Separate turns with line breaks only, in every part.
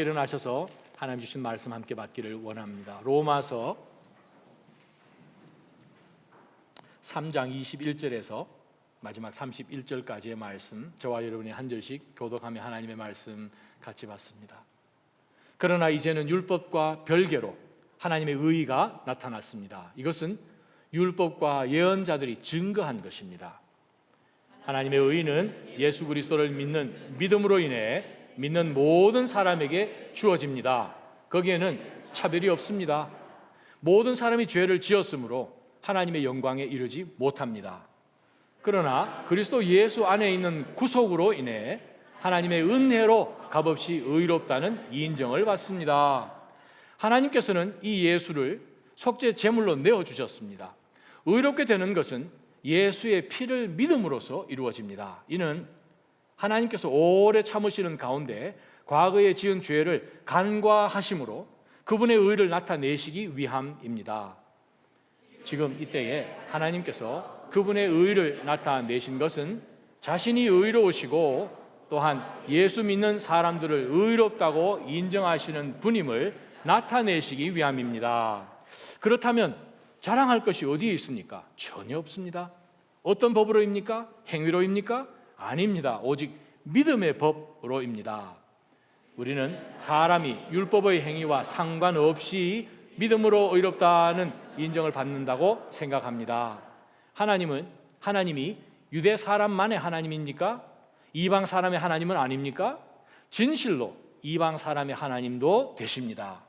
일어나셔서 하나님 주신 말씀 함께 받기를 원합니다. 로마서 3장 21절에서 마지막 31절까지의 말씀, 저와 여러분이 한 절씩 교독하며 하나님의 말씀 같이 받습니다. 그러나 이제는 율법과 별개로 하나님의 의의가 나타났습니다. 이것은 율법과 예언자들이 증거한 것입니다. 하나님의 의의는 예수 그리스도를 믿는 믿음으로 인해 믿는 모든 사람에게 주어집니다. 거기에는 차별이 없습니다. 모든 사람이 죄를 지었으므로 하나님의 영광에 이르지 못합니다. 그러나 그리스도 예수 안에 있는 구속으로 인해 하나님의 은혜로 값없이 의롭다는 인정을 받습니다. 하나님께서는 이 예수를 속죄 제물로 내어주셨습니다. 의롭게 되는 것은 예수의 피를 믿음으로써 이루어집니다. 이는 하나님께서 오래 참으시는 가운데 과거에 지은 죄를 간과하심으로 그분의 의를 나타내시기 위함입니다. 지금 이때에 하나님께서 그분의 의를 나타내신 것은 자신이 의로우시고 또한 예수 믿는 사람들을 의롭다고 인정하시는 분임을 나타내시기 위함입니다. 그렇다면 자랑할 것이 어디에 있습니까? 전혀 없습니다. 어떤 법으로입니까? 행위로입니까? 아닙니다. 오직 믿음의 법으로입니다. 우리는 사람이 율법의 행위와 상관없이 믿음으로 의롭다는 인정을 받는다고 생각합니다. 하나님이 유대 사람만의 하나님입니까? 이방 사람의 하나님은 아닙니까? 진실로 이방 사람의 하나님도 되십니다.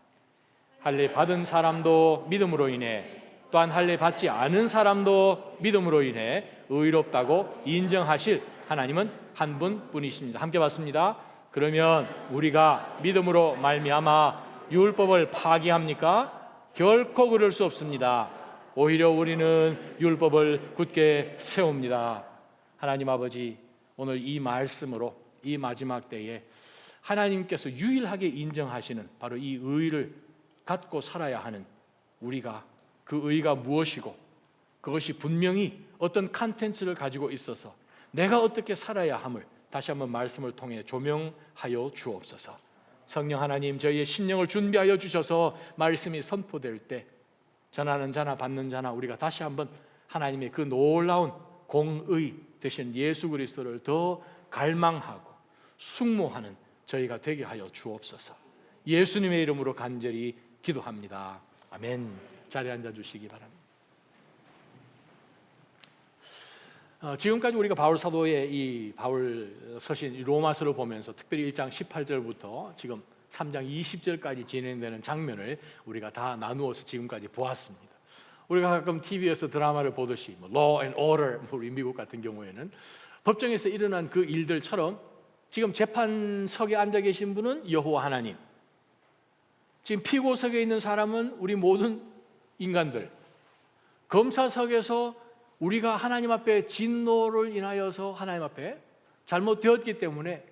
할례 받은 사람도 믿음으로 인해, 또한 할례 받지 않은 사람도 믿음으로 인해 의롭다고 인정하실 하나님은 한 분뿐이십니다. 함께 봤습니다. 그러면 우리가 믿음으로 말미암아 율법을 파기합니까? 결코 그럴 수 없습니다. 오히려 우리는 율법을 굳게 세웁니다. 하나님 아버지, 오늘 이 말씀으로 이 마지막 때에 하나님께서 유일하게 인정하시는 바로 이 의를 갖고 살아야 하는 우리가, 그 의가 무엇이고 그것이 분명히 어떤 컨텐츠를 가지고 있어서 내가 어떻게 살아야 함을 다시 한번 말씀을 통해 조명하여 주옵소서. 성령 하나님, 저희의 심령을 준비하여 주셔서 말씀이 선포될 때 전하는 자나 받는 자나 우리가 다시 한번 하나님의 그 놀라운 공의 되신 예수 그리스도를 더 갈망하고 숙모하는 저희가 되게 하여 주옵소서. 예수님의 이름으로 간절히 기도합니다. 아멘. 자리에 앉아 주시기 바랍니다. 지금까지 우리가 바울 사도의 이 바울 서신 로마서를 보면서 특별히 1장 18절부터 지금 3장 20절까지 진행되는 장면을 우리가 다 나누어서 지금까지 보았습니다. 우리가 가끔 TV에서 드라마를 보듯이 Law and Order, 우리 미국 같은 경우에는 법정에서 일어난 그 일들처럼 지금 재판석에 앉아 계신 분은 여호와 하나님, 지금 피고석에 있는 사람은 우리 모든 인간들, 검사석에서 우리가 하나님 앞에 진노를 인하여서 하나님 앞에 잘못되었기 때문에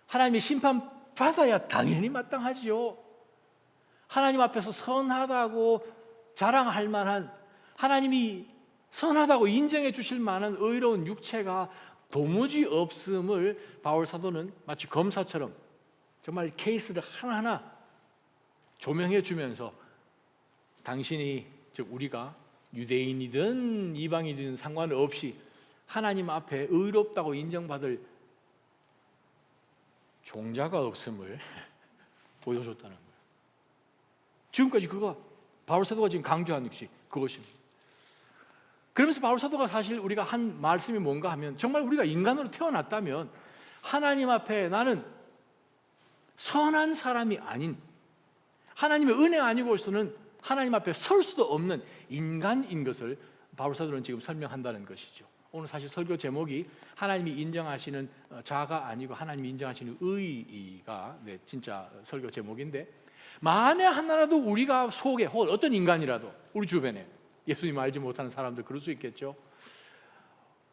하나님이 심판받아야 당연히 마땅하지요. 하나님 앞에서 선하다고 자랑할 만한, 하나님이 선하다고 인정해 주실 만한 의로운 육체가 도무지 없음을 바울 사도는 마치 검사처럼 정말 케이스를 하나하나 조명해 주면서 당신이, 즉 우리가 유대인이든 이방인이든 상관없이 하나님 앞에 의롭다고 인정받을 종자가 없음을 보여줬다는 거예요. 지금까지 그거 바울 사도가 지금 강조하는 것이 그것입니다. 그러면서 바울 사도가 사실 우리가 한 말씀이 뭔가 하면, 정말 우리가 인간으로 태어났다면 하나님 앞에 나는 선한 사람이 아닌, 하나님의 은혜 아니고서는 하나님 앞에 설 수도 없는 인간인 것을 바울 사도는 지금 설명한다는 것이죠. 오늘 사실 설교 제목이 하나님이 인정하시는 자가 아니고 하나님이 인정하시는 의가 진짜 설교 제목인데, 만에 하나라도 우리가 속에, 혹은 어떤 인간이라도 우리 주변에 예수님 알지 못하는 사람들 그럴 수 있겠죠.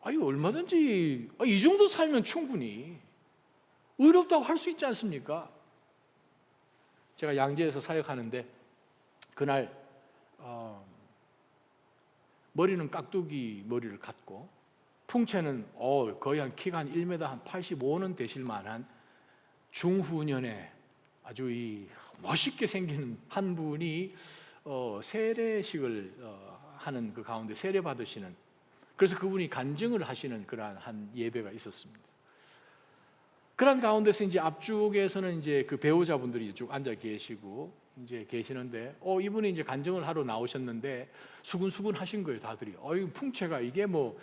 얼마든지 이 정도 살면 충분히 의롭다고 할 수 있지 않습니까? 제가 양재에서 사역하는데 그날 머리는 깍두기 머리를 갖고 풍채는 거의 한 키가 한 1m 한 85는 되실 만한 중후년의 아주 이 멋있게 생긴 한 분이 세례식을 하는 그 가운데 세례 받으시는, 그래서 그분이 간증을 하시는 그러한 한 예배가 있었습니다. 그런 가운데서 이제 앞쪽에서는 이제 그 배우자분들이 쭉 앉아 계시고 이제 계시는데, 이분이 이제 간증을 하러 나오셨는데 수근수근 하신 거예요, 다들이. 이 풍채가 이게 뭐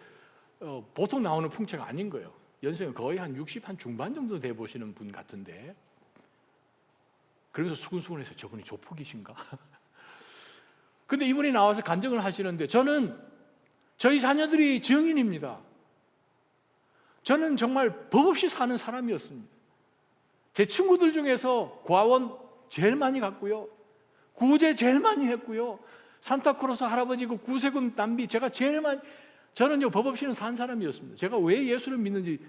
보통 나오는 풍채가 아닌 거예요. 연세는 거의 한 60 한 중반 정도 돼 보시는 분 같은데, 그러면서 수근수근해서 저분이 조폭이신가? 근데 이분이 나와서 간증을 하시는데, 저는 저희 자녀들이 증인입니다. 저는 정말 법 없이 사는 사람이었습니다. 제 친구들 중에서 과원 제일 많이 갔고요, 구제 제일 많이 했고요, 산타크로스 할아버지 그 구세군 담비 제가 제일 많이, 저는요 법 없이는 산 사람이었습니다. 제가 왜 예수를 믿는지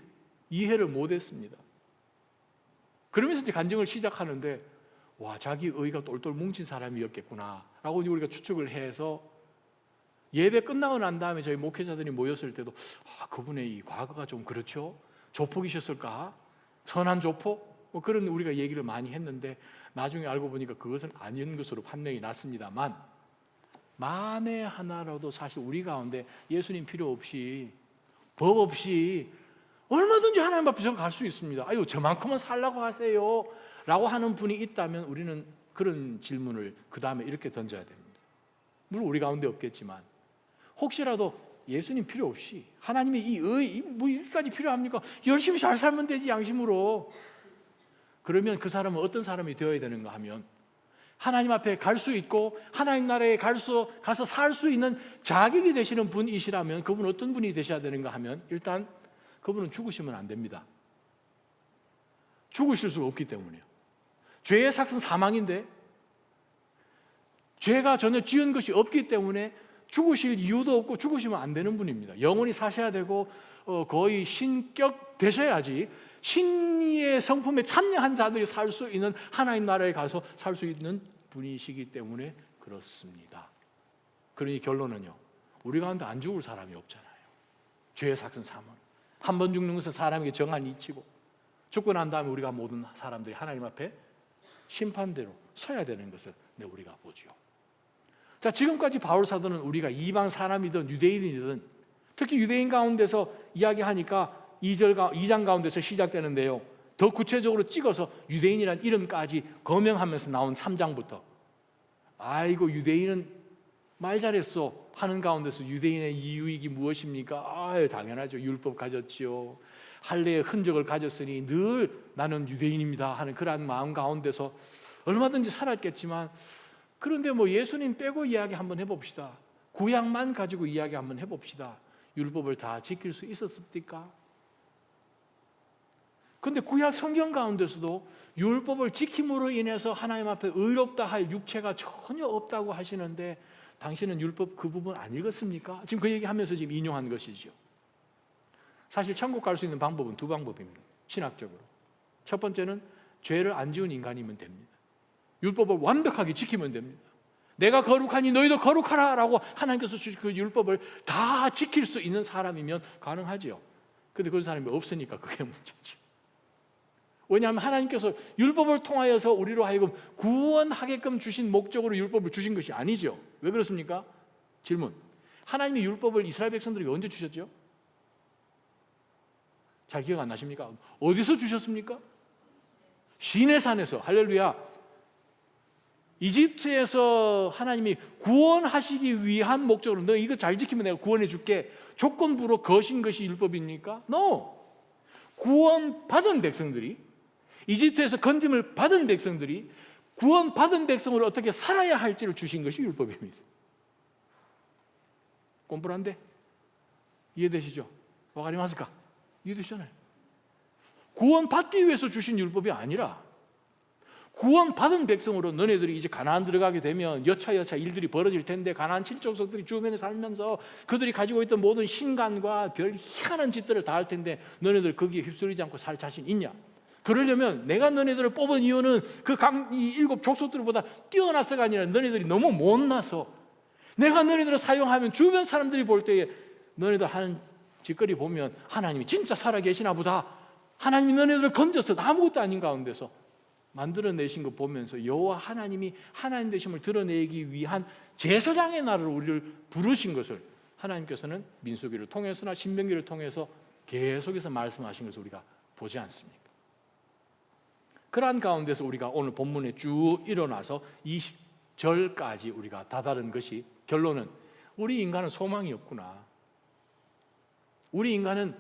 이해를 못했습니다. 그러면서 이제 간증을 시작하는데, 와, 자기 의가 똘똘 뭉친 사람이었겠구나 라고 우리가 추측을 해서, 예배 끝나고 난 다음에 저희 목회자들이 모였을 때도 그분의 이 과거가 좀 그렇죠, 조폭이셨을까, 선한 조폭, 뭐 그런 우리가 얘기를 많이 했는데, 나중에 알고 보니까 그것은 아닌 것으로 판명이 났습니다만, 만에 하나라도 사실 우리 가운데 예수님 필요 없이 법 없이 얼마든지 하나님 앞에 갈 수 있습니다. 아유, 저만큼은 살라고 하세요 라고 하는 분이 있다면 우리는 그런 질문을 그 다음에 이렇게 던져야 됩니다. 물론 우리 가운데 없겠지만, 혹시라도 예수님 필요 없이 하나님의 이 의, 뭐 여기까지 필요합니까? 열심히 잘 살면 되지, 양심으로. 그러면 그 사람은 어떤 사람이 되어야 되는가 하면, 하나님 앞에 갈 수 있고 하나님 나라에 가서 살 수 있는 자격이 되시는 분이시라면, 그분은 어떤 분이 되셔야 되는가 하면, 일단 그분은 죽으시면 안 됩니다. 죽으실 수가 없기 때문에요. 죄의 삭은 사망인데, 죄가 전혀 지은 것이 없기 때문에 죽으실 이유도 없고 죽으시면 안 되는 분입니다. 영원히 사셔야 되고 거의 신격 되셔야지 신의 성품에 참여한 자들이 살 수 있는, 하나님 나라에 가서 살 수 있는 분이시기 때문에 그렇습니다. 그러니 결론은요, 우리 가운데 안 죽을 사람이 없잖아요. 죄의 삭은 사망, 한 번 죽는 것은 사람에게 정한 이치고, 죽고 난 다음에 우리가 모든 사람들이 하나님 앞에 심판대로 서야 되는 것을 우리가 보죠. 자, 지금까지 바울 사도는 우리가 이방 사람이든 유대인이든, 특히 유대인 가운데서 이야기하니까 2장 가운데서 시작되는데요, 더 구체적으로 찍어서 유대인이란 이름까지 거명하면서 나온 3장부터, 아이고 유대인은 말 잘했어 하는 가운데서 유대인의 이유익이 무엇입니까? 당연하죠. 율법 가졌지요, 할례의 흔적을 가졌으니 늘 나는 유대인입니다 하는 그러한 마음 가운데서 얼마든지 살았겠지만, 그런데 뭐 예수님 빼고 이야기 한번 해봅시다. 구약만 가지고 이야기 한번 해봅시다. 율법을 다 지킬 수 있었습니까? 그런데 구약 성경 가운데서도 율법을 지킴으로 인해서 하나님 앞에 의롭다 할 육체가 전혀 없다고 하시는데, 당신은 율법 그 부분 안 읽었습니까? 지금 그 얘기하면서 지금 인용한 것이죠. 사실 천국 갈 수 있는 방법은 두 방법입니다, 신학적으로. 첫 번째는 죄를 안 지은 인간이면 됩니다. 율법을 완벽하게 지키면 됩니다. 내가 거룩하니 너희도 거룩하라 라고 하나님께서 주신 그 율법을 다 지킬 수 있는 사람이면 가능하지요. 그런데 그런 사람이 없으니까 그게 문제죠. 왜냐하면 하나님께서 율법을 통하여서 우리로 하여금 구원하게끔 주신 목적으로 율법을 주신 것이 아니죠. 왜 그렇습니까? 질문. 하나님이 율법을 이스라엘 백성들에게 언제 주셨죠? 잘 기억 안 나십니까? 어디서 주셨습니까? 시내산에서. 할렐루야. 이집트에서 하나님이 구원하시기 위한 목적으로, 너 이거 잘 지키면 내가 구원해 줄게, 조건부로 거신 것이 율법입니까? No. 구원받은 백성들이, 이집트에서 건짐을 받은 백성들이 구원받은 백성으로 어떻게 살아야 할지를 주신 것이 율법입니다. 꼼불한데 이해되시죠? 와가리마스까? 이해되시잖아요. 구원받기 위해서 주신 율법이 아니라, 구원받은 백성으로 너네들이 이제 가나안 들어가게 되면 여차여차 일들이 벌어질 텐데, 가나안 칠족속들이 주변에 살면서 그들이 가지고 있던 모든 신간과 별 희한한 짓들을 다 할 텐데, 너네들 거기에 휩쓸리지 않고 살 자신 있냐? 그러려면 내가 너네들을 뽑은 이유는 이 7 족속들보다 뛰어나서가 아니라 너네들이 너무 못나서, 내가 너네들을 사용하면 주변 사람들이 볼 때에 너네들 하는 짓거리 보면 하나님이 진짜 살아계시나 보다, 하나님이 너네들을 건져서 아무것도 아닌 가운데서 만들어내신 거 보면서 여호와 하나님이 하나님 되심을 드러내기 위한 제사장의 날을 우리를 부르신 것을 하나님께서는 민수기를 통해서나 신명기를 통해서 계속해서 말씀하신 것을 우리가 보지 않습니까? 그러한 가운데서 우리가 오늘 본문에 쭉 일어나서 20절까지 우리가 다다른 것이 결론은 우리 인간은 소망이 없구나. 우리 인간은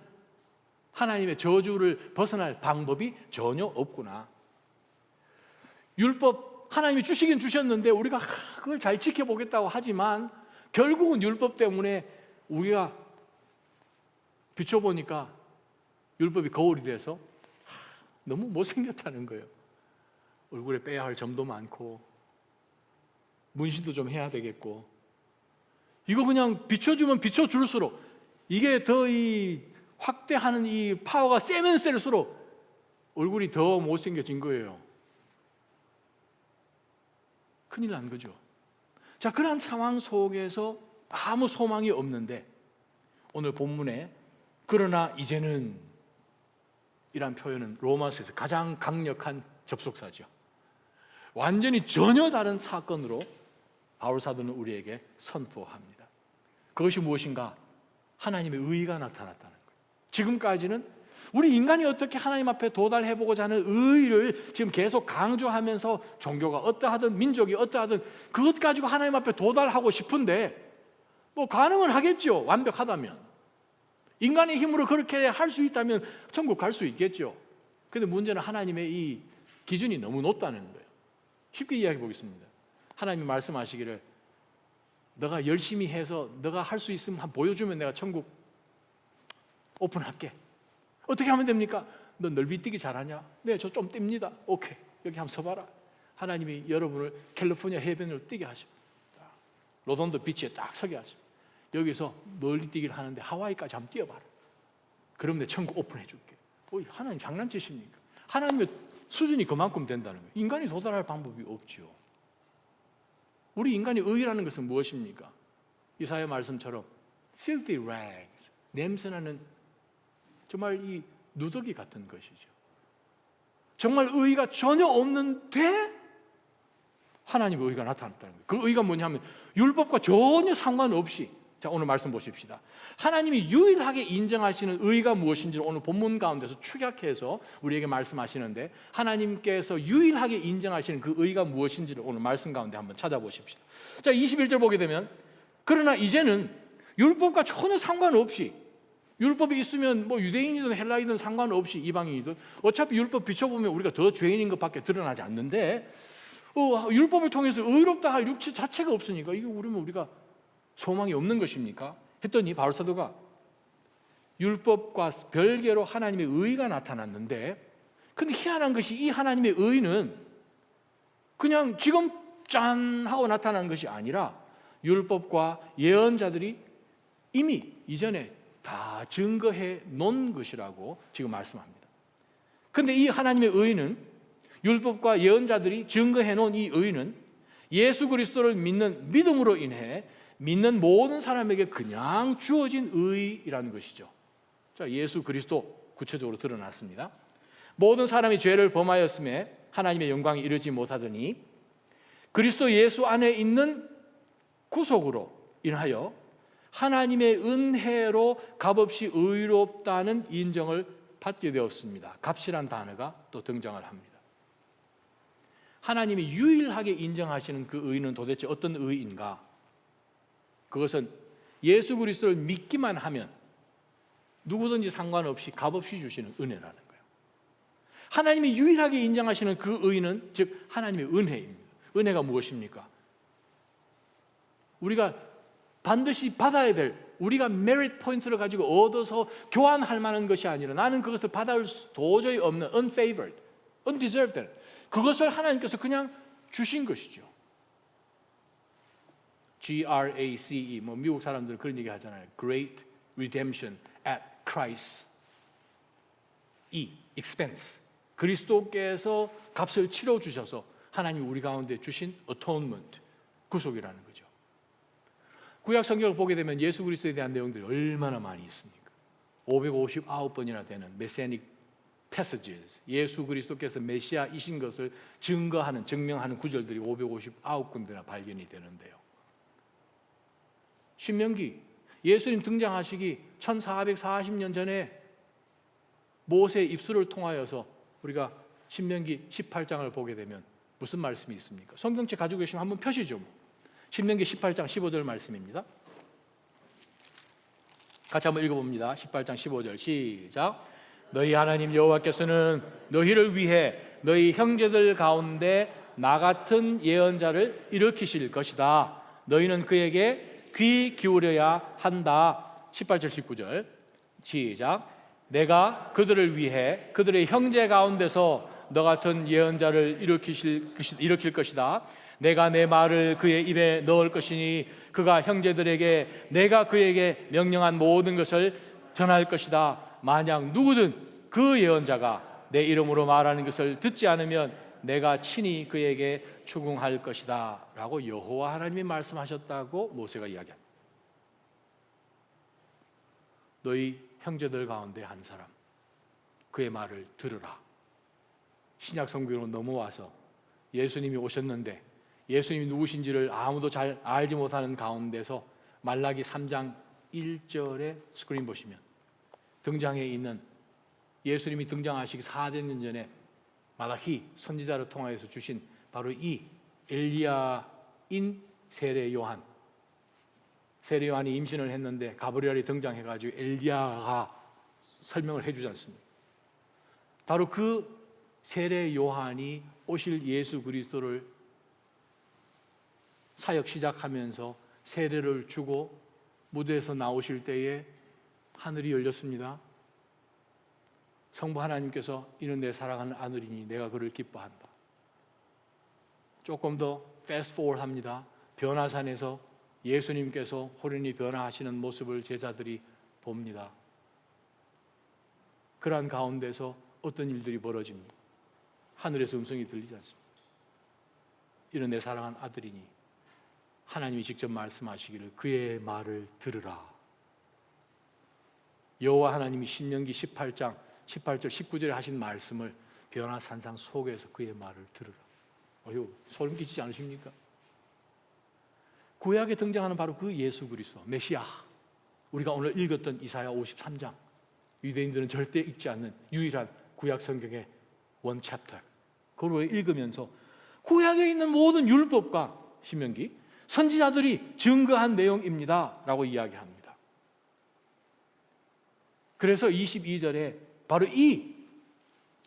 하나님의 저주를 벗어날 방법이 전혀 없구나. 율법 하나님이 주시긴 주셨는데 우리가 그걸 잘 지켜보겠다고 하지만 결국은 율법 때문에 우리가 비춰보니까 율법이 거울이 돼서 너무 못생겼다는 거예요. 얼굴에 빼야 할 점도 많고 문신도 좀 해야 되겠고, 이거 그냥 비춰주면 비춰줄수록 이게 더 이 확대하는 이 파워가 세면 셀수록 얼굴이 더 못생겨진 거예요. 큰일 난 거죠. 자, 그러한 상황 속에서 아무 소망이 없는데 오늘 본문에 그러나 이제는 이란 표현은 로마서에서 가장 강력한 접속사죠. 완전히 전혀 다른 사건으로 바울 사도는 우리에게 선포합니다. 그것이 무엇인가? 하나님의 의가 나타났다는 거예요. 지금까지는 우리 인간이 어떻게 하나님 앞에 도달해보고자 하는 의를 지금 계속 강조하면서 종교가 어떠하든 민족이 어떠하든 그것 가지고 하나님 앞에 도달하고 싶은데 뭐 가능은 하겠죠. 완벽하다면. 인간의 힘으로 그렇게 할 수 있다면 천국 갈 수 있겠죠. 그런데 문제는 하나님의 이 기준이 너무 높다는 거예요. 쉽게 이야기해 보겠습니다. 하나님이 말씀하시기를 너가 열심히 해서 너가 할 수 있으면 한번 보여주면 내가 천국 오픈할게. 어떻게 하면 됩니까? 너 넓이뛰기 잘하냐? 네, 저 좀 뜁니다. 오케이, 여기 한번 서봐라. 하나님이 여러분을 캘리포니아 해변으로 뛰게 하십니다. 로돈도 비치에 딱 서게 하십니다. 여기서 멀리 뛰기를 하는데 하와이까지 한번 뛰어봐라. 그럼 내 천국 오픈해 줄게. 하나님 장난치십니까? 하나님의 수준이 그만큼 된다는 거예요. 인간이 도달할 방법이 없죠. 우리 인간의 의라는 것은 무엇입니까? 이사야 말씀처럼 filthy rags, 냄새나는 정말 이 누더기 같은 것이죠. 정말 의가 전혀 없는데 하나님의 의가 나타났다는 거예요. 그 의가 뭐냐면 율법과 전혀 상관없이, 자 오늘 말씀 보십시다. 하나님이 유일하게 인정하시는 의가 무엇인지를 오늘 본문 가운데서 축약해서 우리에게 말씀하시는데, 하나님께서 유일하게 인정하시는 그 의가 무엇인지를 오늘 말씀 가운데 한번 찾아보십시다. 자 21절 보게 되면 그러나 이제는 율법과 전혀 상관없이, 율법이 있으면 뭐 유대인이든 헬라이든 상관없이 이방인이든 어차피 율법 비춰보면 우리가 더 죄인인 것밖에 드러나지 않는데 율법을 통해서 의롭다 할 육체 자체가 없으니까 이게 우리가 소망이 없는 것입니까? 했더니 바울 사도가 율법과 별개로 하나님의 의가 나타났는데, 근데 희한한 것이 이 하나님의 의는 그냥 지금 짠 하고 나타난 것이 아니라 율법과 예언자들이 이미 이전에 다 증거해 놓은 것이라고 지금 말씀합니다. 그런데 이 하나님의 의는, 율법과 예언자들이 증거해 놓은 이 의는 예수 그리스도를 믿는 믿음으로 인해 믿는 모든 사람에게 그냥 주어진 의라는 것이죠. 자, 예수 그리스도 구체적으로 드러났습니다. 모든 사람이 죄를 범하였음에 하나님의 영광이 이르지 못하더니 그리스도 예수 안에 있는 구속으로 인하여 하나님의 은혜로 값없이 의롭다는 인정을 받게 되었습니다. 값이란 단어가 또 등장을 합니다. 하나님이 유일하게 인정하시는 그 의는 도대체 어떤 의인가? 그것은 예수 그리스도를 믿기만 하면 누구든지 상관없이 값없이 주시는 은혜라는 거예요. 하나님이 유일하게 인정하시는 그 의는 즉 하나님의 은혜입니다. 은혜가 무엇입니까? 우리가 반드시 받아야 될, 우리가 메리트 포인트를 가지고 얻어서 교환할 만한 것이 아니라 나는 그것을 받을 수 도저히 없는 unfavored, undeserved, 그것을 하나님께서 그냥 주신 것이죠. GRACE, 뭐 미국 사람들 그런 얘기 하잖아요. Great Redemption at Christ expense. 그리스도께서 값을 치러 주셔서 하나님이 우리 가운데 주신 atonement, 구속이라는 거죠. 구약 성경을 보게 되면 예수 그리스도에 대한 내용들이 얼마나 많이 있습니까? 559번이나 되는 메시아닉 passages, 예수 그리스도께서 메시아이신 것을 증명하는 구절들이 559군데나 발견이 되는데요. 신명기, 예수님 등장하시기 1440년 전에 모세의 입술을 통하여서 우리가 신명기 18장을 보게 되면 무슨 말씀이 있습니까? 성경책 가지고 계시면 한번 펴시죠. 신명기 18장 15절 말씀입니다. 같이 한번 읽어봅니다. 18장 15절 시작. 너희 하나님 여호와께서는 너희를 위해 너희 형제들 가운데 나 같은 예언자를 일으키실 것이다. 너희는 그에게 귀 기울여야 한다. 18절 19절 시작. 내가 그들을 위해 그들의 형제 가운데서 너 같은 예언자를 일으킬 것이다. 내가 내 말을 그의 입에 넣을 것이니 그가 형제들에게 내가 그에게 명령한 모든 것을 전할 것이다. 만약 누구든 그 예언자가 내 이름으로 말하는 것을 듣지 않으면 내가 친히 그에게 추궁할 것이다 라고 여호와 하나님이 말씀하셨다고 모세가 이야기합니다. 너희 형제들 가운데 한 사람 그의 말을 들으라. 신약 성경으로 넘어와서 예수님이 오셨는데 예수님이 누구신지를 아무도 잘 알지 못하는 가운데서 말라기 3장 1절에 스크린 보시면 등장해 있는 예수님이 등장하시기 400년 전에 말라기 선지자를 통하여서 주신 바로 이 엘리야인 세례 요한이 임신을 했는데 가브리엘이 등장해가지고 엘리야가 설명을 해주지 않습니까? 바로 그 세례 요한이 오실 예수 그리스도를 사역 시작하면서 세례를 주고 무대에서 나오실 때에 하늘이 열렸습니다. 성부 하나님께서 이는 내 사랑하는 아들이니 내가 그를 기뻐한다. 조금 더 패스트 포워드 합니다. 변화산에서 예수님께서 호련히 변화하시는 모습을 제자들이 봅니다. 그러한 가운데서 어떤 일들이 벌어집니다. 하늘에서 음성이 들리지 않습니다. 이는 내 사랑하는 아들이니 하나님이 직접 말씀하시기를 그의 말을 들으라. 여호와 하나님이 신명기 18장 18절 19절에 하신 말씀을 변화산상 속에서 그의 말을 들으라. 소름 끼치지 않으십니까? 구약에 등장하는 바로 그 예수 그리스도 메시아, 우리가 오늘 읽었던 이사야 53장, 유대인들은 절대 읽지 않는 유일한 구약 성경의 원 챕터, 그걸 읽으면서 구약에 있는 모든 율법과 신명기 선지자들이 증거한 내용입니다 라고 이야기합니다. 그래서 22절에 바로 이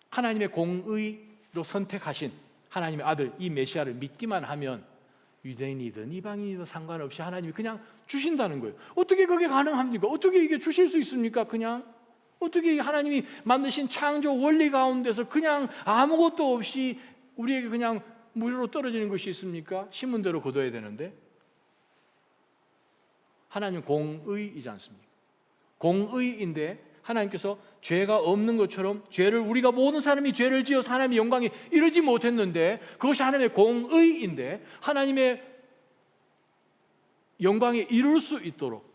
하나님의 공의로 선택하신 하나님의 아들 이 메시아를 믿기만 하면 유대인이든 이방인이든 상관없이 하나님이 그냥 주신다는 거예요. 어떻게 그게 가능합니까? 어떻게 이게 주실 수 있습니까? 그냥 어떻게 하나님이 만드신 창조 원리 가운데서 그냥 아무것도 없이 우리에게 그냥 무료로 떨어지는 것이 있습니까? 신문대로 거둬야 되는데. 하나님은 공의이지 않습니까? 공의인데 하나님께서 죄가 없는 것처럼 죄를 우리가 모든 사람이 죄를 지어서 하나님의 영광에 이르지 못했는데 그것이 하나님의 공의인데 하나님의 영광에 이룰 수 있도록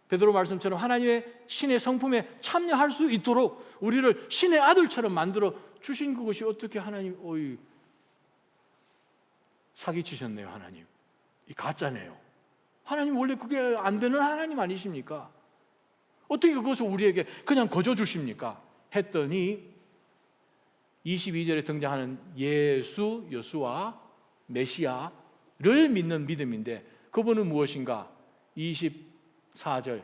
베드로 말씀처럼 하나님의 신의 성품에 참여할 수 있도록 우리를 신의 아들처럼 만들어 주신 그것이 어떻게 하나님 사기치셨네요. 하나님 이 가짜네요. 하나님 원래 그게 안 되는 하나님 아니십니까? 어떻게 그것을 우리에게 그냥 거저 주십니까? 했더니 22절에 등장하는 여수와 메시아를 믿는 믿음인데 그분은 무엇인가? 24절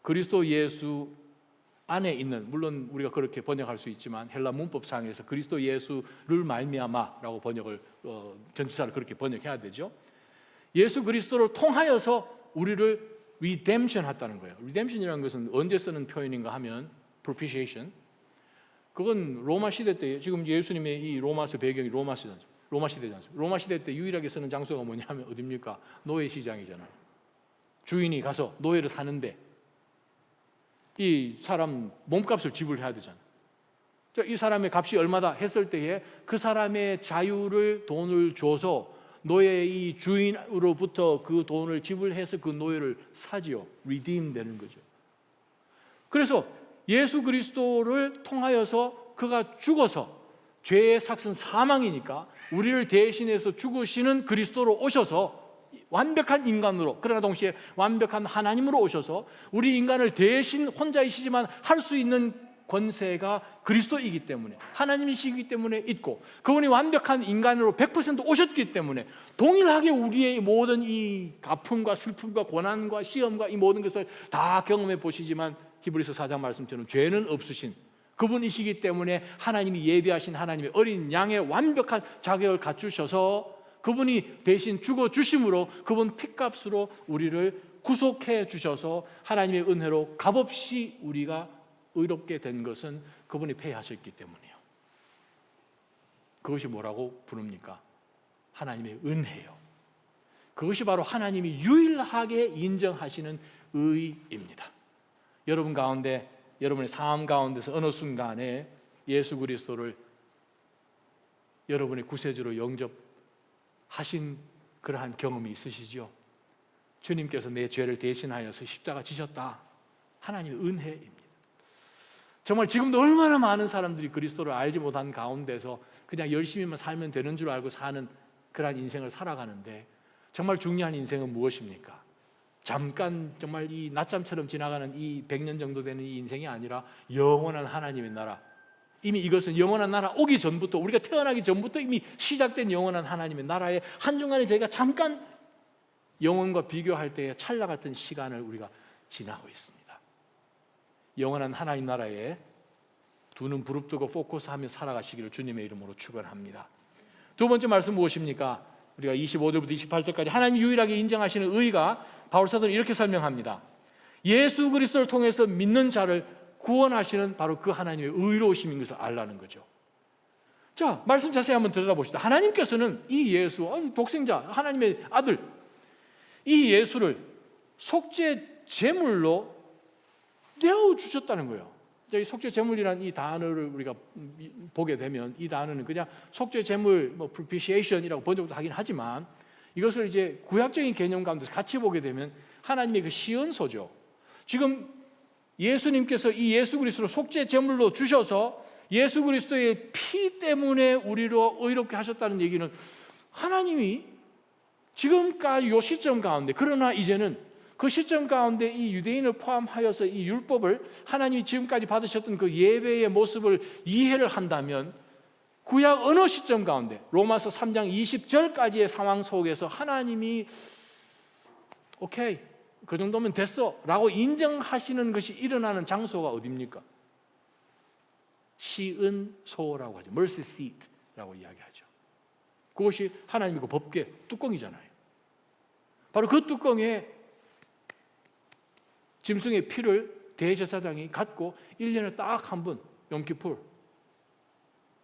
그리스도 예수 안에 있는, 물론 우리가 그렇게 번역할 수 있지만 헬라 문법상에서 그리스도 예수를 말미암아라고 번역을 전치사를 그렇게 번역해야 되죠. 예수 그리스도를 통하여서 우리를 redemption 했다는 거예요. redemption이라는 것은 언제 쓰는 표현인가 하면 propitiation. 그건 로마 시대 때, 지금 예수님의 이 로마서 배경이 로마 시대지 않습니까? 로마 시대 때 유일하게 쓰는 장소가 뭐냐면 어디입니까? 노예 시장이잖아요. 주인이 가서 노예를 사는데 이 사람 몸값을 지불해야 되잖아요. 이 사람의 값이 얼마다 했을 때에 그 사람의 자유를 돈을 줘서 노예의 주인으로부터 그 돈을 지불해서 그 노예를 사지요. redeem 되는 거죠. 그래서 예수 그리스도를 통하여서 그가 죽어서 죄의 삭은 사망이니까 우리를 대신해서 죽으시는 그리스도로 오셔서 완벽한 인간으로, 그러나 동시에 완벽한 하나님으로 오셔서 우리 인간을 대신 혼자이시지만 할 수 있는 권세가 그리스도이기 때문에, 하나님이시기 때문에 있고, 그분이 완벽한 인간으로 100% 오셨기 때문에 동일하게 우리의 모든 이 아픔과 슬픔과 고난과 시험과 이 모든 것을 다 경험해 보시지만, 히브리서 4장 말씀처럼 죄는 없으신 그분이시기 때문에 하나님이 예비하신 하나님의 어린 양의 완벽한 자격을 갖추셔서 그분이 대신 죽어주심으로, 그분 피값으로 우리를 구속해 주셔서 하나님의 은혜로 값없이 우리가 의롭게 된 것은 그분이 폐하셨기 때문이에요. 그것이 뭐라고 부릅니까? 하나님의 은혜요. 그것이 바로 하나님이 유일하게 인정하시는 의입니다. 여러분 가운데, 여러분의 삶 가운데서 어느 순간에 예수 그리스도를 여러분의 구세주로 영접하신 그러한 경험이 있으시죠? 주님께서 내 죄를 대신하여서 십자가 지셨다. 하나님의 은혜입니다. 정말 지금도 얼마나 많은 사람들이 그리스도를 알지 못한 가운데서 그냥 열심히만 살면 되는 줄 알고 사는 그러한 인생을 살아가는데, 정말 중요한 인생은 무엇입니까? 잠깐 정말 이 낮잠처럼 지나가는 이 100년 정도 되는 이 인생이 아니라 영원한 하나님의 나라, 이미 이것은 영원한 나라 오기 전부터, 우리가 태어나기 전부터 이미 시작된 영원한 하나님의 나라에 한중간에 저희가 잠깐 영원과 비교할 때의 찰나 같은 시간을 우리가 지나고 있습니다. 영원한 하나님 나라에 두 눈 부릅뜨고 포커스하며 살아가시기를 주님의 이름으로 축원합니다. 두 번째 말씀 무엇입니까? 우리가 25절부터 28절까지 하나님 유일하게 인정하시는 의가 바울 사도는 이렇게 설명합니다. 예수 그리스도를 통해서 믿는 자를 구원하시는 바로 그 하나님의 의로우심인 것을 알라는 거죠. 자, 말씀 자세히 한번 들여다봅시다. 하나님께서는 이 예수, 독생자 하나님의 아들, 이 예수를 속죄 제물로 내어주셨다는 거예요. 이 속죄 제물이라는 이 단어를 우리가 보게 되면, 이 단어는 그냥 속죄 제물, propitiation이라고 번역도 하긴 하지만, 이것을 이제 구약적인 개념 가운데서 같이 보게 되면 하나님의 그 시은소죠. 지금 예수님께서 이 예수 그리스도를 속죄 제물로 주셔서 예수 그리스도의 피 때문에 우리를 의롭게 하셨다는 얘기는, 하나님이 지금까지 이 시점 가운데, 그러나 이제는 그 시점 가운데 이 유대인을 포함하여서 이 율법을, 하나님이 지금까지 받으셨던 그 예배의 모습을 이해를 한다면, 구약 어느 시점 가운데 로마서 3장 20절까지의 상황 속에서 하나님이 오케이, 그 정도면 됐어 라고 인정하시는 것이 일어나는 장소가 어디입니까? 시은소라고 하죠. mercy seat라고 이야기하죠. 그것이 하나님의 그 법궤 뚜껑이잖아요. 바로 그 뚜껑에 짐승의 피를 대제사장이 갖고 1년에 딱 한 번 용키풀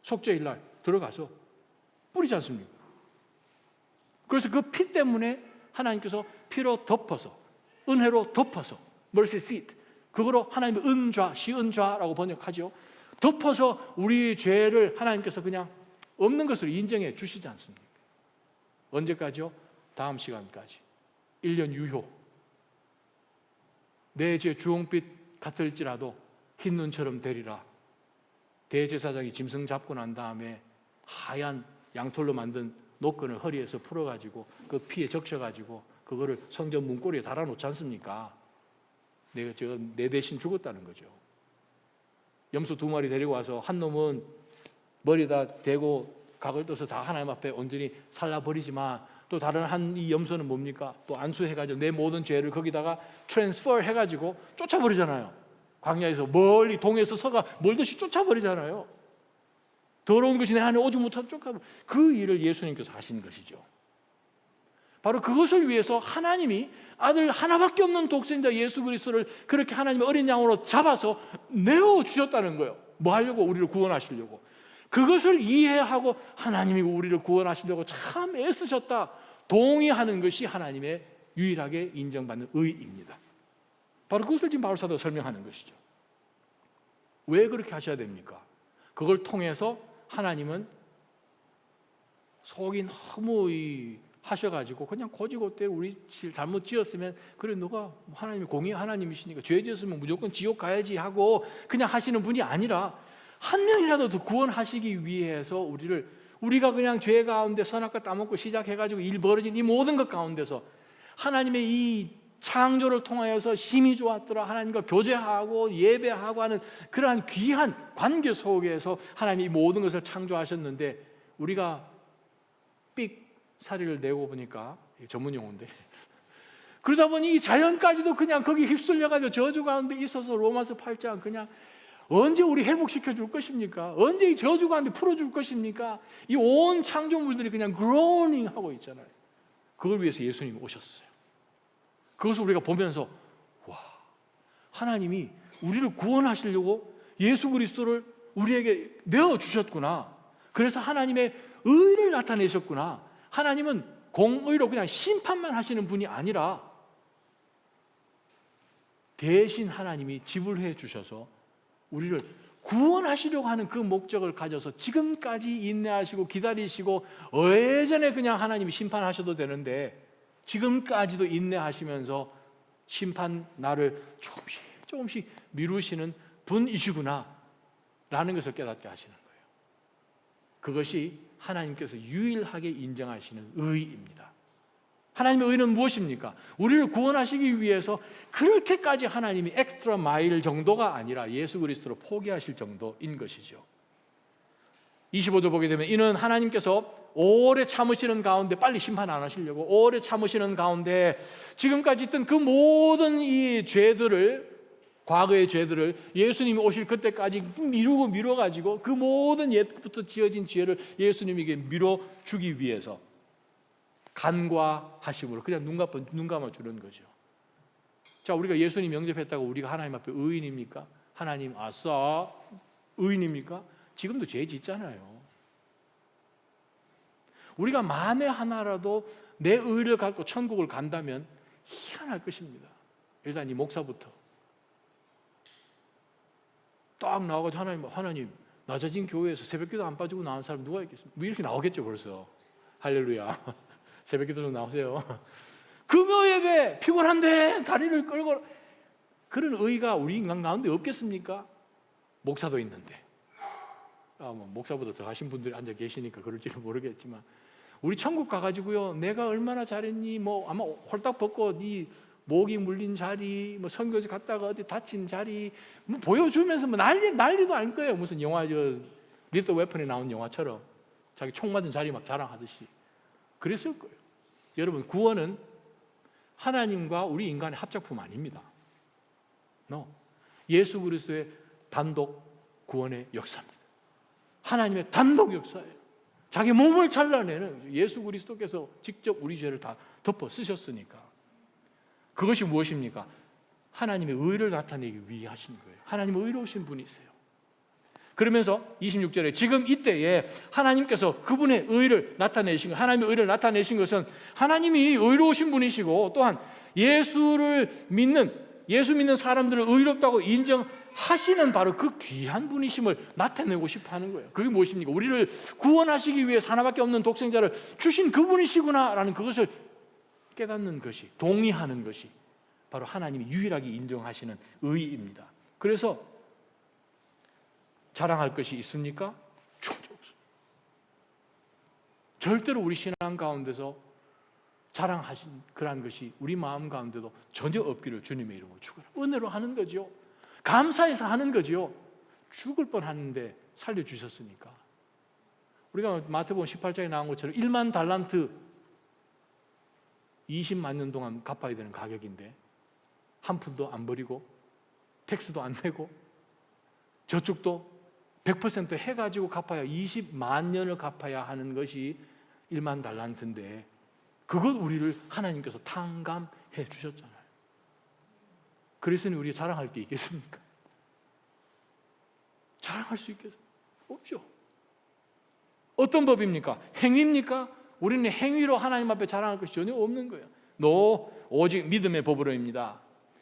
속죄일 날 들어가서 뿌리지 않습니까? 그래서 그 피 때문에 하나님께서 피로 덮어서, 은혜로 덮어서, mercy seat, 그거로 하나님의 은좌, 시은좌라고 번역하죠. 덮어서 우리 죄를 하나님께서 그냥 없는 것으로 인정해 주시지 않습니까? 언제까지요? 다음 시간까지. 1년 유효. 내 죄 주홍빛 같을지라도 흰 눈처럼 되리라. 대제사장이 짐승 잡고 난 다음에 하얀 양털로 만든 노끈을 허리에서 풀어가지고 그 피에 적셔가지고 그거를 성전 문고리에 달아놓지 않습니까? 내 대신 죽었다는 거죠. 염소 2마리 데리고 와서 한 놈은 머리에다 대고 각을 떠서 다 하나님 앞에 온전히 살라버리지만, 또 다른 한 이 염소는 뭡니까? 또 안수해가지고 내 모든 죄를 거기다가 트랜스퍼 해가지고 쫓아버리잖아요. 광야에서 멀리 동에서 서가 멀듯이 쫓아버리잖아요. 더러운 것이 내 안에 오지 못하고 쫓아버려. 그 일을 예수님께서 하신 것이죠. 바로 그것을 위해서 하나님이 아들 하나밖에 없는 독생자 예수 그리스도를 그렇게 하나님의 어린 양으로 잡아서 내어주셨다는 거예요. 뭐 하려고? 우리를 구원하시려고. 그것을 이해하고 하나님이 우리를 구원하시려고 참 애쓰셨다, 동의하는 것이 하나님의 유일하게 인정받는 의입니다. 바로 그것을 지금 바울 사도가 설명하는 것이죠. 왜 그렇게 하셔야 됩니까? 그걸 통해서 하나님은 속이 너무 하셔가지고 그냥 고지고대로 우리 잘못 지었으면 그래 누가 하나님이 공의 하나님이시니까 죄 지었으면 무조건 지옥 가야지 하고 그냥 하시는 분이 아니라 한 명이라도 더 구원하시기 위해서 우리가 그냥 죄 가운데 선악과 따먹고 시작해가지고 일 벌어진 이 모든 것 가운데서 하나님의 이 창조를 통하여서 심히 좋았더라 하나님과 교제하고 예배하고 하는 그러한 귀한 관계 속에서 하나님이 모든 것을 창조하셨는데 우리가 삑사리를 내고 보니까 전문 용어인데 그러다 보니 이 자연까지도 그냥 거기 휩쓸려가지고 저주 가운데 있어서 로마서 8장 그냥 언제 우리 회복시켜 줄 것입니까? 언제 이 저주 가운데 풀어줄 것입니까? 이 온 창조물들이 그냥 groaning 하고 있잖아요. 그걸 위해서 예수님이 오셨어요. 그것을 우리가 보면서 와, 하나님이 우리를 구원하시려고 예수 그리스도를 우리에게 내어주셨구나. 그래서 하나님의 의를 나타내셨구나. 하나님은 공의로 그냥 심판만 하시는 분이 아니라 대신 하나님이 지불해 주셔서 우리를 구원하시려고 하는 그 목적을 가져서 지금까지 인내하시고 기다리시고 예전에 그냥 하나님이 심판하셔도 되는데 지금까지도 인내하시면서 심판 날을 조금씩 미루시는 분이시구나 라는 것을 깨닫게 하시는 거예요. 그것이 하나님께서 유일하게 인정하시는 의입니다. 하나님의 의는 무엇입니까? 우리를 구원하시기 위해서 그렇게까지 하나님이 엑스트라 마일 정도가 아니라 예수 그리스도로 포기하실 정도인 것이죠. 25절 보게 되면 이는 하나님께서 오래 참으시는 가운데 빨리 심판 안 하시려고 오래 참으시는 가운데 지금까지 있던 그 모든 이 죄들을 과거의 죄들을 예수님이 오실 그때까지 미뤄가지고 그 모든 옛부터 지어진 죄를 예수님에게 미뤄주기 위해서 간과하심으로 그냥 눈 감아주는 거죠. 자, 우리가 예수님 영접했다고 우리가 하나님 앞에 의인입니까? 하나님 아싸 의인입니까? 지금도 죄 짓잖아요. 우리가 만에 하나라도 내 의를 갖고 천국을 간다면 희한할 것입니다. 일단 이 목사부터 딱 나와가지고 하나님 낮아진 교회에서 새벽기도 안 빠지고 나온 사람 누가 있겠습니까? 뭐 이렇게 나오겠죠 벌써. 할렐루야. 새벽기도 좀 나오세요. 금요 예배 피곤한데 다리를 끌고 그런 의가 우리 인간 가운데 없겠습니까? 목사도 있는데 뭐 목사보다 더 하신 분들이 앉아 계시니까 그럴지는 모르겠지만 우리 천국 가가지고요 내가 얼마나 잘했니 뭐 아마 홀딱 벗고 이 목이 물린 자리 뭐 선교지 갔다가 어디 다친 자리 뭐 보여주면서 뭐 난리도 아닐 거예요. 무슨 영화 리틀 웨폰에 나온 영화처럼 자기 총 맞은 자리 막 자랑하듯이 그랬을 거예요. 여러분 구원은 하나님과 우리 인간의 합작품 아닙니다. 예수 그리스도의 단독 구원의 역사입니다. 하나님의 단독 역사예요. 자기 몸을 잘라내는 예수 그리스도께서 직접 우리 죄를 다 덮어 쓰셨으니까. 그것이 무엇입니까? 하나님의 의를 나타내기 위해 하신 거예요. 하나님은 의로우신 분이세요. 그러면서 26절에 지금 이때에 하나님께서 그분의 의를 나타내신 것, 하나님의 의를 나타내신 것은 하나님이 의로우신 분이시고 또한 예수 믿는 사람들을 의롭다고 인정하시는 바로 그 귀한 분이심을 나타내고 싶어 하는 거예요. 그게 무엇입니까? 우리를 구원하시기 위해 하나밖에 없는 독생자를 주신 그분이시구나라는 그것을 깨닫는 것이, 동의하는 것이 바로 하나님이 유일하게 인정하시는 의입니다. 그래서 자랑할 것이 있습니까? 전혀 없어요. 절대로 우리 신앙 가운데서 자랑하신 그러한 것이 우리 마음 가운데도 전혀 없기를 주님의 이름으로 축원합니다. 은혜로 하는 거죠. 감사해서 하는 거죠. 죽을 뻔하는데 살려주셨으니까. 우리가 마태복음 18장에 나온 것처럼 1만 달란트 20만 년 동안 갚아야 되는 가격인데 한 푼도 안 버리고 텍스도 안 내고 저축도 100% 해가지고 갚아야 20만 년을 갚아야 하는 것이 1만 달란트인데 그것 우리를 하나님께서 탕감해 주셨잖아요. 그랬으니 우리가 자랑할 게 있겠습니까? 자랑할 수 있겠어요? 없죠. 어떤 법입니까? 행위입니까? 우리는 행위로 하나님 앞에 자랑할 것이 전혀 없는 거예요. 오직 믿음의 법으로입니다.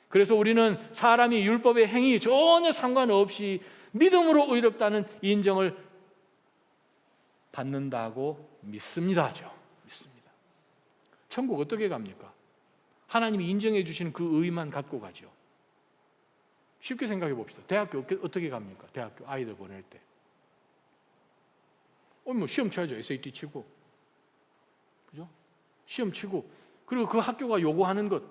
그래서 우리는 사람이 율법의 행위 전혀 상관없이 믿음으로 의롭다는 인정을 받는다고 믿습니다. 천국 어떻게 갑니까? 하나님이 인정해 주시는 그 의만 갖고 가죠. 쉽게 생각해 봅시다. 대학교 어떻게 갑니까? 대학교 아이들 보낼 때. 뭐 시험 쳐야죠. SAT 치고. 그죠? 시험 치고. 그리고 그 학교가 요구하는 것,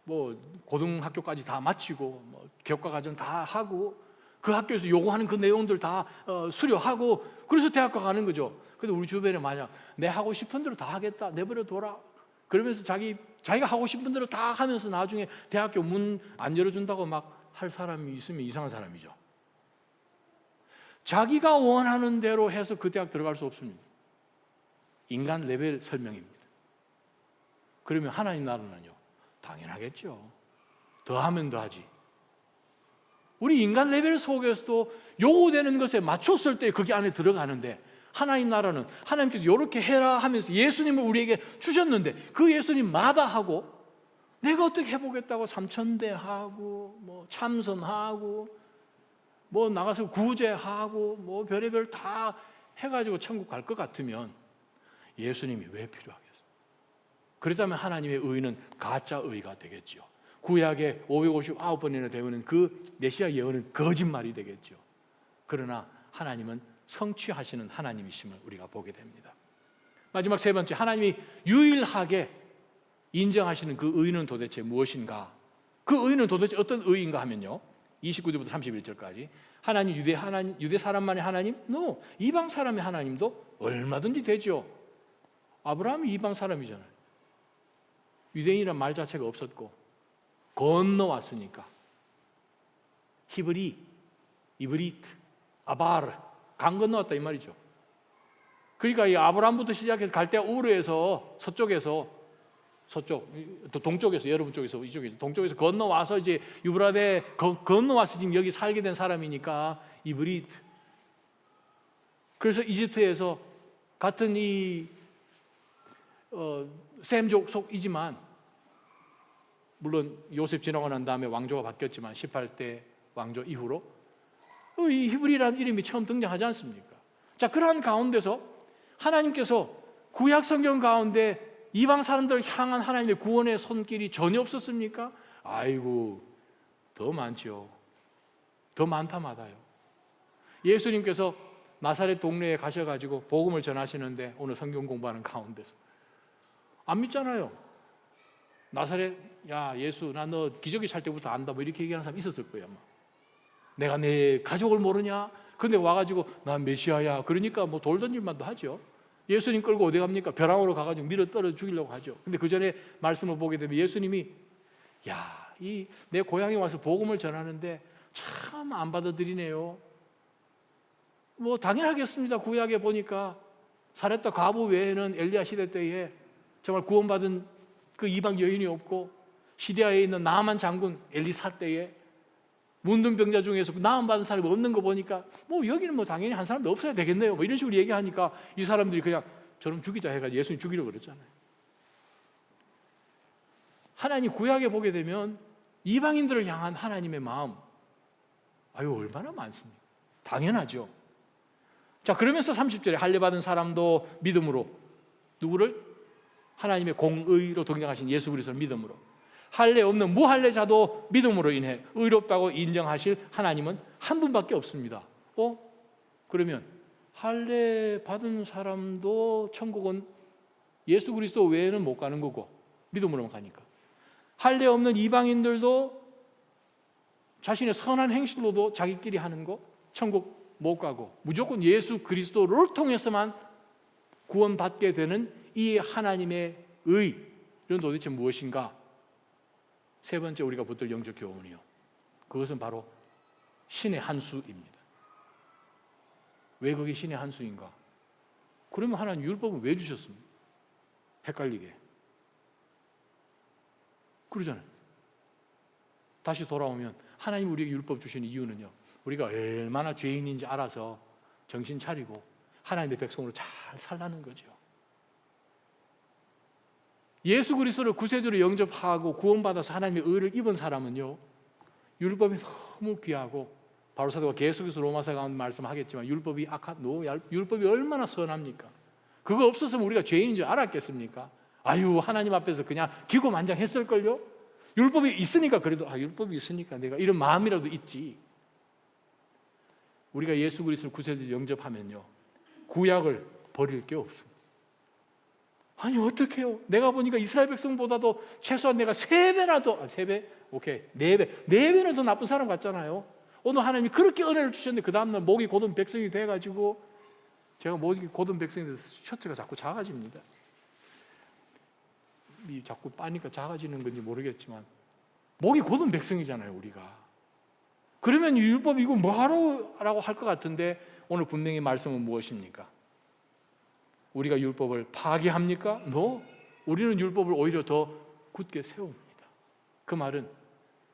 뭐 고등학교까지 다 마치고, 뭐 교과 과정 다 하고, 그 학교에서 요구하는 그 내용들 다 수료하고, 그래서 대학교 가는 거죠. 근데 우리 주변에 만약 내 하고 싶은 대로 다 하겠다, 내버려 둬라, 그러면서 자기가 하고 싶은 대로 다 하면서 나중에 대학교 문 안 열어준다고 막 할 사람이 있으면 이상한 사람이죠. 자기가 원하는 대로 해서 그 대학 들어갈 수 없습니다. 인간 레벨 설명입니다. 그러면 하나님 나라는요, 당연하겠죠. 더 하면 더 하지. 우리 인간 레벨 속에서도 요구되는 것에 맞췄을 때 거기 안에 들어가는데, 하나님 나라는 하나님께서 이렇게 해라 하면서 예수님을 우리에게 주셨는데, 그 예수님 마다하고 내가 어떻게 해보겠다고 삼천대하고 뭐 참선하고 뭐 나가서 구제하고 뭐 별의별 다 해가지고 천국 갈 것 같으면 예수님이 왜 필요하겠어요? 그렇다면 하나님의 의는 가짜 의가 되겠죠. 구약에 559번이나 되는 그 메시아 예언은 거짓말이 되겠죠. 그러나 하나님은 성취하시는 하나님이심을 우리가 보게 됩니다. 마지막 세 번째, 하나님이 유일하게 인정하시는 그 의는 도대체 무엇인가? 그 의는 도대체 어떤 의인가 하면요, 29절부터 31절까지 유대 사람만의 하나님? No. 이방 사람의 하나님도 얼마든지 되죠. 아브라함이 이방 사람이잖아요. 유대인이란 말 자체가 없었고 건너왔으니까 히브리, 이브리트, 아바르, 강 건너왔다 이 말이죠. 그러니까 이 아브라함부터 시작해서 갈대아 우르에서 동쪽에서, 여러분 쪽에서 이쪽에 동쪽에서 건너와서 이제 유브라데 건너와서 지금 여기 살게 된 사람이니까 이브리트. 그래서 이집트에서 같은 이 셈족 속이지만, 물론 요셉 지나고 난 다음에 왕조가 바뀌었지만 18대 왕조 이후로 이 히브리라는 이름이 처음 등장하지 않습니까? 자, 그러한 가운데서 하나님께서 구약 성경 가운데 이방 사람들을 향한 하나님의 구원의 손길이 전혀 없었습니까? 아이고, 더 많죠. 더 많다마다요. 예수님께서 나사렛 동네에 가셔가지고 복음을 전하시는데, 오늘 성경 공부하는 가운데서 안 믿잖아요. 나사렛, 야 예수, 나 너 기저귀 찰 때부터 안다, 뭐 이렇게 얘기하는 사람 있었을 거예요. 아마. 내가 내 가족을 모르냐? 근데 와가지고 나 메시아야, 그러니까 뭐 돌 던질만도 하죠. 예수님 끌고 어디 갑니까? 벼랑으로 가가지고 밀어 떨어 죽이려고 하죠. 근데 그 전에 말씀을 보게 되면 예수님이, 이 내 고향에 와서 복음을 전하는데 참 안 받아들이네요. 뭐 당연하겠습니다. 구약에 보니까 사렙다 과부 외에는 엘리야 시대 때에 정말 구원받은 그 이방 여인이 없고, 시리아에 있는 나아만 장군 엘리사 때에 문둥병자 중에서 나음받은 사람이 없는 거 보니까 뭐 여기는 뭐 당연히 한 사람도 없어야 되겠네요, 뭐 이런 식으로 얘기하니까 이 사람들이 그냥 저놈 죽이자 해가지고 예수님 죽이려고 그랬잖아요. 하나님 구약에 보게 되면 이방인들을 향한 하나님의 마음, 얼마나 많습니까? 당연하죠. 자, 그러면서 30절에 할례받은 사람도 믿음으로, 누구를? 하나님의 공의로 등장하신 예수 그리스도를 믿음으로, 할례 없는 무할례자도 믿음으로 인해 의롭다고 인정하실 하나님은 한 분밖에 없습니다. 그러면 할례 받은 사람도 천국은 예수 그리스도 외에는 못 가는 거고, 믿음으로만 가니까. 할례 없는 이방인들도 자신의 선한 행실로도 자기끼리 하는 거 천국 못 가고, 무조건 예수 그리스도를 통해서만 구원받게 되는 이 하나님의 의는 도대체 무엇인가? 세 번째 우리가 붙들 영적 교훈이요, 그것은 바로 신의 한 수입니다. 왜 그게 신의 한 수인가? 그러면 하나님 율법은 왜 주셨습니까? 헷갈리게. 그러잖아요. 다시 돌아오면 하나님 우리에게 율법 주신 이유는요, 우리가 얼마나 죄인인지 알아서 정신 차리고 하나님의 백성으로 잘 살라는 거죠. 예수 그리스도를 구세주로 영접하고 구원받아서 하나님의 의를 입은 사람은요, 율법이 너무 귀하고, 바울사도가 계속해서 로마서 가운데 말씀하겠지만 율법이 얼마나 선합니까? 그거 없었으면 우리가 죄인인 줄 알았겠습니까? 아유, 하나님 앞에서 그냥 기고만장했을걸요? 율법이 있으니까, 그래도 율법이 있으니까 내가 이런 마음이라도 있지. 우리가 예수 그리스도를 구세주로 영접하면요, 구약을 버릴 게 없습니다. 아니, 어떡해요? 내가 보니까 이스라엘 백성보다도 최소한 내가 3배나 더, 3배? 오케이, 4배, 4배는 더 나쁜 사람 같잖아요. 오늘 하나님이 그렇게 은혜를 주셨는데 그 다음날 목이 곧은 백성이 돼가지고, 제가 목이 곧은 백성이 돼서 셔츠가 자꾸 작아집니다. 자꾸 빠니까 작아지는 건지 모르겠지만 목이 곧은 백성이잖아요, 우리가. 그러면 율법 이거 뭐하러라고 할 것 같은데, 오늘 분명히 말씀은 무엇입니까? 우리가 율법을 파괴합니까? No. 우리는 율법을 오히려 더 굳게 세웁니다. 그 말은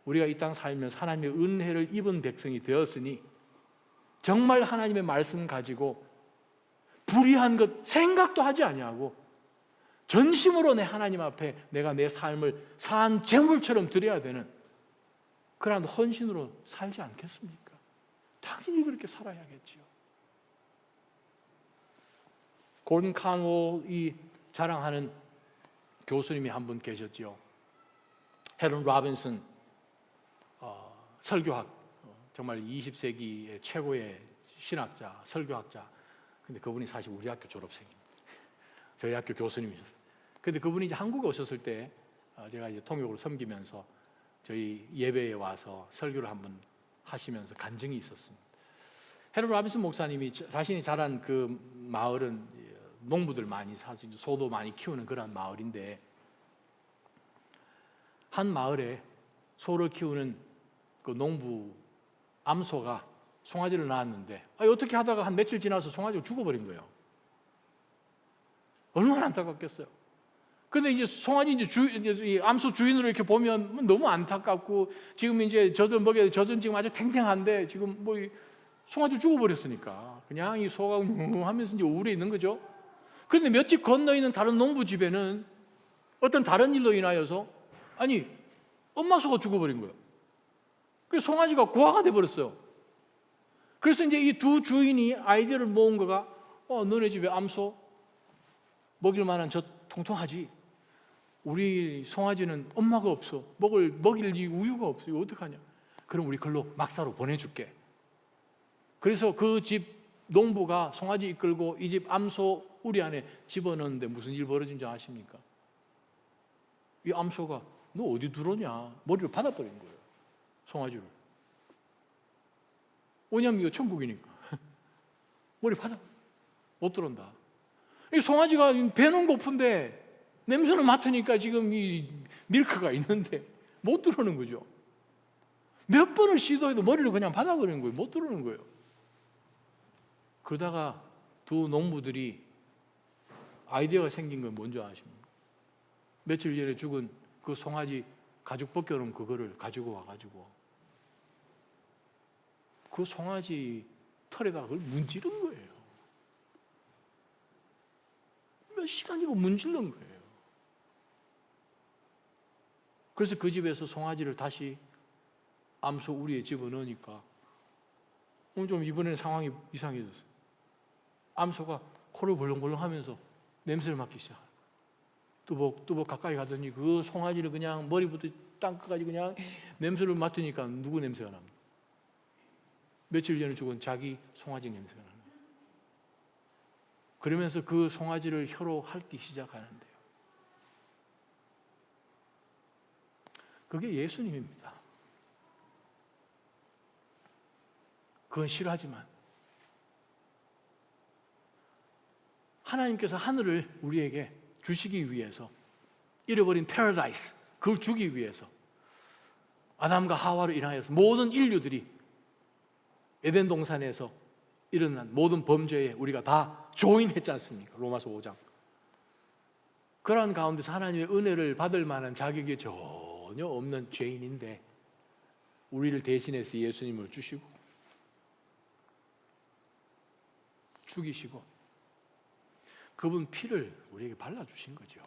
우리가 이 땅 살면서 하나님의 은혜를 입은 백성이 되었으니 정말 하나님의 말씀 가지고 불의한 것 생각도 하지 아니하고 전심으로 내 하나님 앞에 내가 내 삶을 산 제물처럼 드려야 되는 그러한 헌신으로 살지 않겠습니까? 당연히 그렇게 살아야겠지요. 골든 카놀이 자랑하는 교수님이 한 분 계셨지요. 헤런 로빈슨, 설교학, 정말 20세기의 최고의 신학자, 설교학자. 근데 그분이 사실 우리 학교 졸업생입니다. 저희 학교 교수님이셨어요. 근데 그분이 이제 한국에 오셨을 때 제가 이제 통역으로 섬기면서 저희 예배에 와서 설교를 한번 하시면서 간증이 있었습니다. 헤런 로빈슨 목사님이 자신이 자란 그 마을은 농부들 많이 사서 소도 많이 키우는 그런 마을인데, 한 마을에 소를 키우는 그 농부 암소가 송아지를 낳았는데 어떻게 하다가 한 며칠 지나서 송아지가 죽어버린 거예요. 얼마나 안타깝겠어요. 근데 이제 송아지 이제 암소 주인으로 이렇게 보면 너무 안타깝고, 지금 이제 젖은 먹여 젖은 지금 아주 탱탱한데 지금 뭐 송아지 죽어버렸으니까 그냥 이 소가 하면서 이제 우울해 있는 거죠. 그런데 몇 집 건너 있는 다른 농부 집에는 어떤 다른 일로 인하여서 엄마 소가 죽어버린 거예요. 그래서 송아지가 고아가 돼버렸어요. 그래서 이제 이 두 주인이 아이디어를 모은 거가 너네 집에 암소 먹일 만한 젖 통통하지. 우리 송아지는 엄마가 없어. 먹일 우유가 없어. 이거 어떡하냐. 그럼 우리 글로 막사로 보내줄게. 그래서 그 집 농부가 송아지 이끌고 이 집 암소 우리 안에 집어넣는데 무슨 일 벌어진 줄 아십니까? 이 암소가 너 어디 들어오냐 머리를 받아버린 거예요. 송아지를. 왜냐하면 이거 천국이니까. 머리 받아 못 들어온다. 이 송아지가 배는 고픈데 냄새를 맡으니까 지금 이 밀크가 있는데 못 들어오는 거죠. 몇 번을 시도해도 머리를 그냥 받아버리는 거예요. 못 들어오는 거예요. 그러다가 두 농부들이 아이디어가 생긴 건 뭔지 아십니까? 며칠 전에 죽은 그 송아지 가죽 벗겨놓은 그거를 가지고 와가지고 그 송아지 털에다가 그걸 문지른 거예요. 몇 시간이고 문지른 거예요. 그래서 그 집에서 송아지를 다시 암소 우리에 집어넣으니까 좀 이번에는 상황이 이상해졌어요. 암소가 코를 벌렁벌렁 하면서 냄새를 맡기 시작해요. 뚜벅뚜벅 가까이 가더니 그 송아지를 그냥 머리부터 땅끝까지 그냥 냄새를 맡으니까 누구 냄새가 납니다. 며칠 전에 죽은 자기 송아지 냄새가 납니다. 그러면서 그 송아지를 혀로 핥기 시작하는데요. 그게 예수님입니다. 그건 싫어하지만 하나님께서 하늘을 우리에게 주시기 위해서, 잃어버린 패러다이스 그걸 주기 위해서 아담과 하와로 인하여서 모든 인류들이 에덴 동산에서 일어난 모든 범죄에 우리가 다 조인했지 않습니까? 로마서 5장. 그러한 가운데서 하나님의 은혜를 받을 만한 자격이 전혀 없는 죄인인데 우리를 대신해서 예수님을 주시고 죽이시고 그분 피를 우리에게 발라주신 거죠.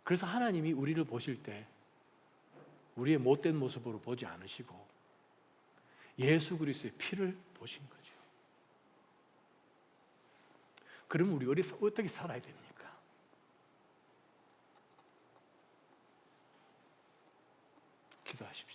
그래서 하나님이 우리를 보실 때 우리의 못된 모습으로 보지 않으시고 예수 그리스도의 피를 보신 거죠. 그럼 우리 어떻게 살아야 됩니까? 기도하십시오.